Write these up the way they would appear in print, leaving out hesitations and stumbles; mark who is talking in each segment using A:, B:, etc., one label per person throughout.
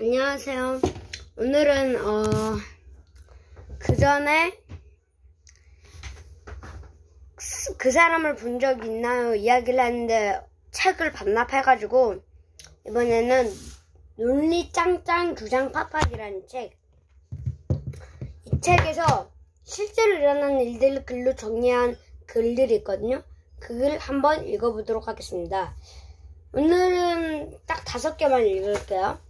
A: 안녕하세요. 오늘은 그 전에 그 사람을 본 적 있나요? 이야기를 했는데 책을 반납해가지고 이번에는 논리 짱짱 주장 팍팍이라는 책. 이 책에서 실제로 일어난 일들을 글로 정리한 글들이 있거든요. 그 글 한번 읽어보도록 하겠습니다. 오늘은 딱 5개만 읽을게요.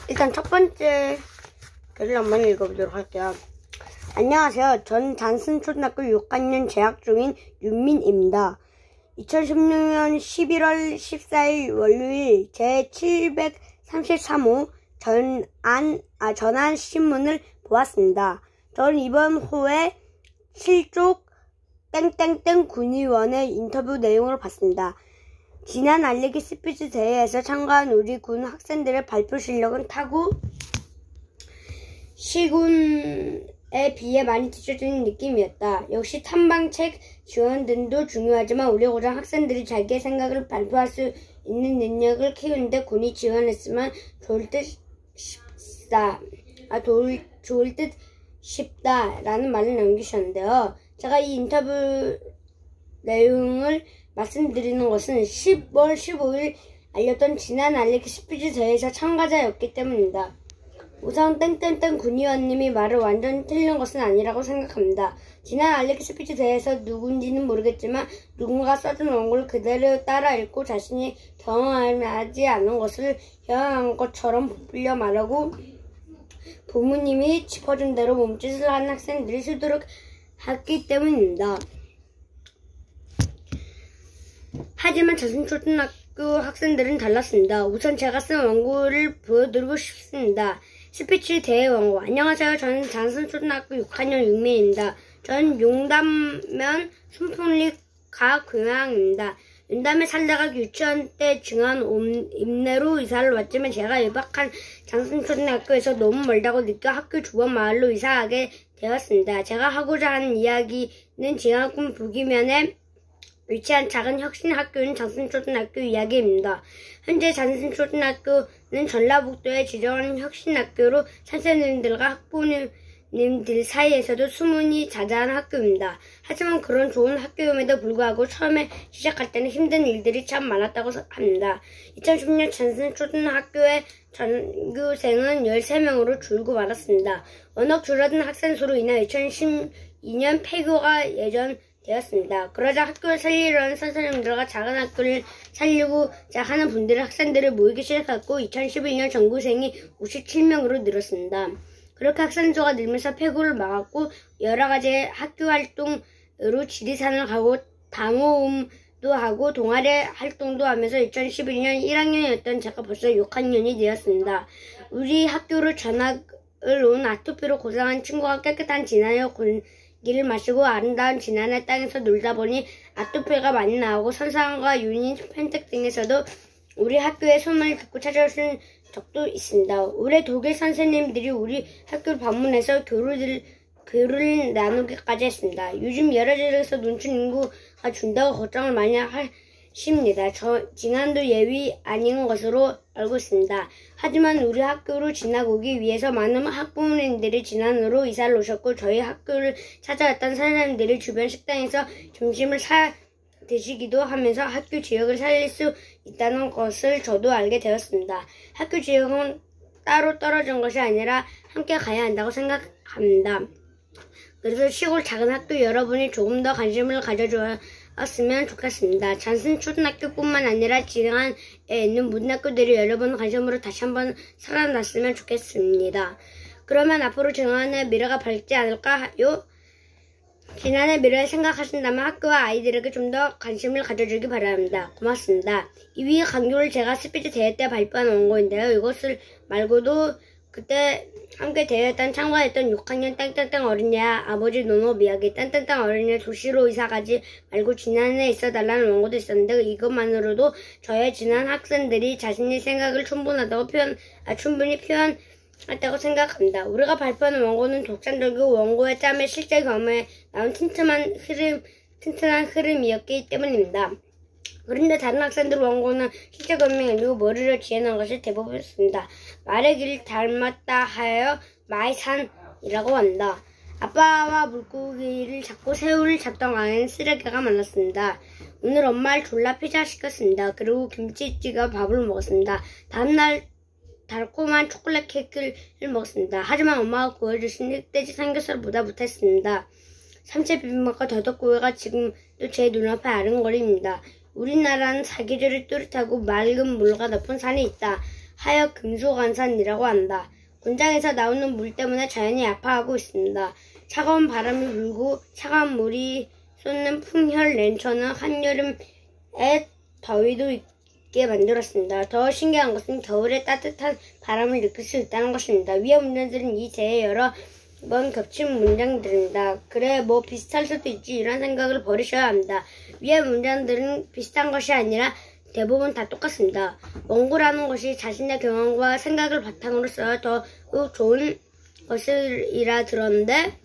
A: 일단 첫 번째 글을 한번 읽어보도록 할게요. 안녕하세요. 전 단순초등학교 6학년 재학 중인 윤민입니다. 2016년 11월 14일 월요일 제733호 전한 신문을 보았습니다. 전 이번 호에 7쪽 땡땡땡 군의원의 인터뷰 내용을 봤습니다. 지난 알리기 스피치 대회에서 참가한 우리 군 학생들의 발표 실력은 타고 시군에 비해 많이 뒤처지는 느낌이었다. 역시 탐방책 지원 등도 중요하지만 우리 고장 학생들이 자기의 생각을 발표할 수 있는 능력을 키우는데 군이 지원했으면 좋을 듯 싶다라는 말을 남기셨는데요. 제가 이 인터뷰 내용을 말씀드리는 것은 10월 15일 알렸던 지난 알리기 스피치 대회에서 참가자였기 때문입니다. 우선 땡땡땡 군의원님이 말을 완전 틀린 것은 아니라고 생각합니다. 지난 알리기 스피치 대회에서 누군지는 모르겠지만 누군가 써준 원고를 그대로 따라 읽고 자신이 경험하지 않은 것을 경험한 것처럼 부풀려 말하고 부모님이 짚어준 대로 몸짓을 하는 학생들이 수두룩 했기 때문입니다. 하지만 자순초등학교 학생들은 달랐습니다. 우선 제가 쓴 원고를 보여드리고 싶습니다. 스피치 대회 원고. 안녕하세요. 저는 자순초등학교 6학년 윤민입니다. 전 용담면 순풍리 가교양입니다. 용담에 살다가 유치원 때 증한 읍내로 이사를 왔지만 제가 입학한 장순초등학교에서 너무 멀다고 느껴 학교 주변 마을로 이사하게 되었습니다. 제가 하고자 하는 이야기는 지하군 북이면에 위치한 작은 혁신학교인 장순초등학교 이야기입니다. 현재 장순초등학교는 전라북도에 지정한 혁신학교로 선생님들과 학부모님들 사이에서도 소문이 자자한 학교입니다. 하지만 그런 좋은 학교임에도 불구하고 처음에 시작할 때는 힘든 일들이 참 많았다고 합니다. 2010년 장순초등학교의 전교생은 13명으로 줄고 말았습니다. 워낙 줄어든 학생 수로 인해 2012년 폐교가 예정되었습니다. 그러자 학교를 살리려는 선생님들과 작은 학교를 살리고자 하는 분들의 학생들을 모이기 시작했고 2011년 전교생이 57명으로 늘었습니다. 그렇게 학생 수가 늘면서 폐교를 막았고 여러가지 학교 활동으로 지리산을 가고 당호음도 하고 동아리 활동도 하면서 2011년 1학년이었던 제가 벌써 6학년이 되었습니다. 우리 학교로 전학을 온 아토피로 고생한 친구가 깨끗한 진안의 공기를 마시고 아름다운 진안의 땅에서 놀다 보니 아토피가 많이 나오고 선상과 유닌 펜텍 등에서도 우리 학교의 소문을 듣고 찾아오신 적도 있습니다. 올해 독일 선생님들이 우리 학교를 방문해서 교류를 나누기까지 했습니다. 요즘 여러 지역에서 농촌 인구가 준다고 걱정을 많이 하십니다. 진안도 예외 아닌 것으로 알고 있습니다. 하지만 우리 학교로 진학 오기 위해서 많은 학부모님들이 진안으로 이사를 오셨고 저희 학교를 찾아왔던 선생님들이 주변 식당에서 점심을 드시기도 하면서 학교 지역을 살릴 수 있다는 것을 저도 알게 되었습니다. 학교 지역은 따로 떨어진 것이 아니라 함께 가야 한다고 생각합니다. 그래서 시골 작은 학교 여러분이 조금 더 관심을 가져주었으면 좋겠습니다. 장순초등학교뿐만 아니라 지방에 있는 모든 학교들이 여러분 관심으로 다시 한번 살아났으면 좋겠습니다. 그러면 앞으로 지난의 미래가 밝지 않을까요? 지난해 미래를 생각하신다면 학교와 아이들에게 좀 더 관심을 가져주기 바랍니다. 고맙습니다. 이 위의 강조를 제가 스피치 대회 때 발표한 원고인데요. 이것을 말고도 그때 함께 대회했던 참가했던 6학년 땡땡땡 어린이와 아버지 노노 이야기 땡땡땡 어린이 도시로 이사가지 말고 지난해 있어달라는 원고도 있었는데 이것만으로도 저의 지난 학생들이 자신의 생각을 충분히 표현했다고 생각합니다. 우리가 발표하는 원고는 독창적이고 원고의 짬에 실제 경험에 나온 튼튼한 흐름이었기 때문입니다. 그런데 다른 학생들 원고는 실제 금이 아니고 머리를 지어낸 것이 대부분이었습니다. 말의 길을 닮았다 하여 마이산이라고 한다. 아빠와 물고기를 잡고 새우를 잡던 아이는 쓰레기가 많았습니다. 오늘 엄마를 졸라 피자 시켰습니다. 그리고 김치찌개와 밥을 먹었습니다. 다음날 달콤한 초콜릿 케이크를 먹었습니다. 하지만 엄마가 구워주신 흑돼지 삼겹살보다 못했습니다. 삼채 비빔밥과 더덕구이가 지금도 제 눈앞에 아른거립니다. 우리나라는 사계절이 뚜렷하고 맑은 물과 높은 산이 있다 하여 금수강산이라고 한다. 곤장에서 나오는 물 때문에 자연이 아파하고 있습니다. 차가운 바람이 불고 차가운 물이 쏟는 풍혈 랜천은 한여름에 더위도 있게 만들었습니다. 더 신기한 것은 겨울에 따뜻한 바람을 느낄 수 있다는 것입니다. 위의 문장들은 이 제의 여러 번 겹친 문장들입니다. 그래 뭐 비슷할 수도 있지 이런 생각을 버리셔야 합니다. 위의 문장들은 비슷한 것이 아니라 대부분 다 똑같습니다. 원고라는 것이 자신의 경험과 생각을 바탕으로 써야 더욱 좋은 것이라 들었는데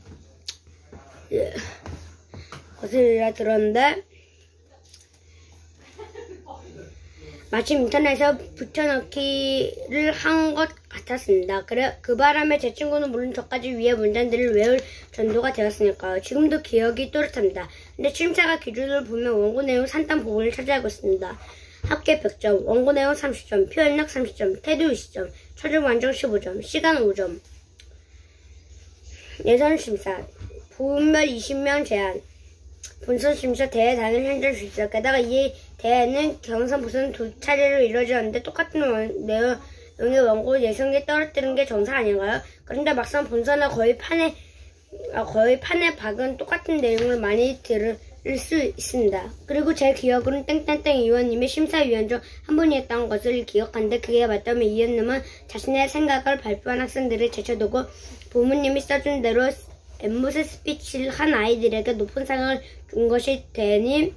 A: 마침 인터넷에서 붙여넣기를 한 것 같았습니다. 그 바람에 제 친구는 물론 저까지 위의 문장들을 외울 전도가 되었으니까요. 지금도 기억이 또렷합니다. 근데 취임사가 기준을 보면 원고 내용 산단 부분을 차지하고 있습니다. 합계 100점, 원고 내용 30점, 표현력 30점, 태도 20점, 처절 완성 15점, 시간 5점. 예선 심사, 분별 20명 제한, 본선 심사 대회 당일 현장 실사. 게다가 이 대회는 경선 본선 2차례로 이루어졌는데 똑같은 내용의 원고 예선에 떨어뜨리는 게 정상 아닌가요? 그런데 막상 본선은 거의 판에 박은 똑같은 내용을 많이 들을 수 있습니다. 그리고 제 기억으로는 땡땡땡 의원님이 심사위원 중 한 분이었던 것을 기억하는데 그게 맞다면 이 의원님은 자신의 생각을 발표한 학생들을 제쳐두고 부모님이 써준 대로 엠보스 스피치를 한 아이들에게 높은 상을 준 것이 되니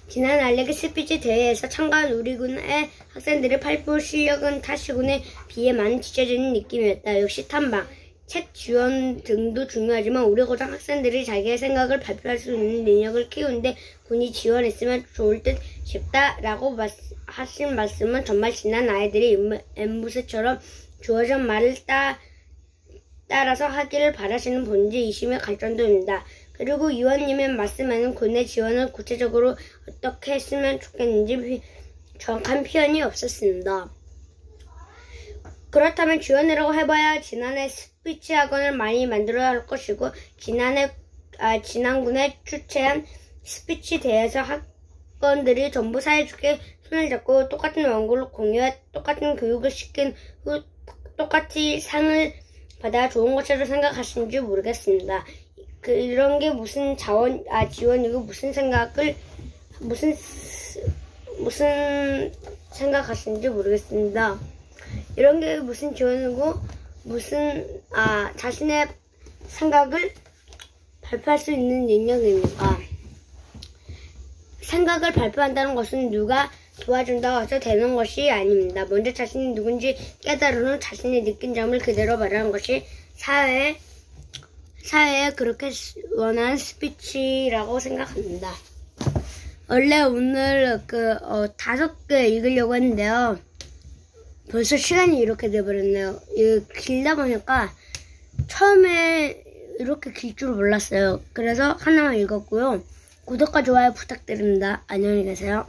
A: 지난 알레기 스피치 대회에서 참가한 우리 군의 학생들의 발표 실력은 타 시군에 비해 많이 뒤처지는 느낌이었다. 역시 탐방, 책 지원 등도 중요하지만 우리 고등 학생들이 자기의 생각을 발표할 수 있는 능력을 키우는데 군이 지원했으면 좋을 듯 싶다라고 하신 말씀은 정말 지난 아이들이 엠보스처럼 주어진 말을 따라서 하기를 바라시는 본질이심의 관점도입니다. 그리고 의원님의 말씀에는 군의 지원을 구체적으로 어떻게 했으면 좋겠는지 정확한 표현이 없었습니다. 그렇다면 지원이라고 해봐야 지난해 스피치 학원을 많이 만들어야 할 것이고 지난군에 주최한 스피치 대회에서 학원들이 전부 사이좋게 손을 잡고 똑같은 원고를 공유해 똑같은 교육을 시킨 후 똑같이 상을 받아야 좋은 것으로 생각하시는지 모르겠습니다. 이런 게 무슨 지원이고 무슨 생각하시는지 모르겠습니다. 이런 게 무슨 지원이고 자신의 생각을 발표할 수 있는 능력입니까? 생각을 발표한다는 것은 누가 도와준다고 해서 되는 것이 아닙니다. 먼저 자신이 누군지 깨달은 후 자신이 느낀 점을 그대로 말하는 것이 사회에 그렇게 원하는 스피치라고 생각합니다. 원래 오늘 5개 읽으려고 했는데요. 벌써 시간이 이렇게 돼버렸네요. 길다 보니까 처음에 이렇게 길 줄 몰랐어요. 그래서 하나만 읽었고요. 구독과 좋아요 부탁드립니다. 안녕히 계세요.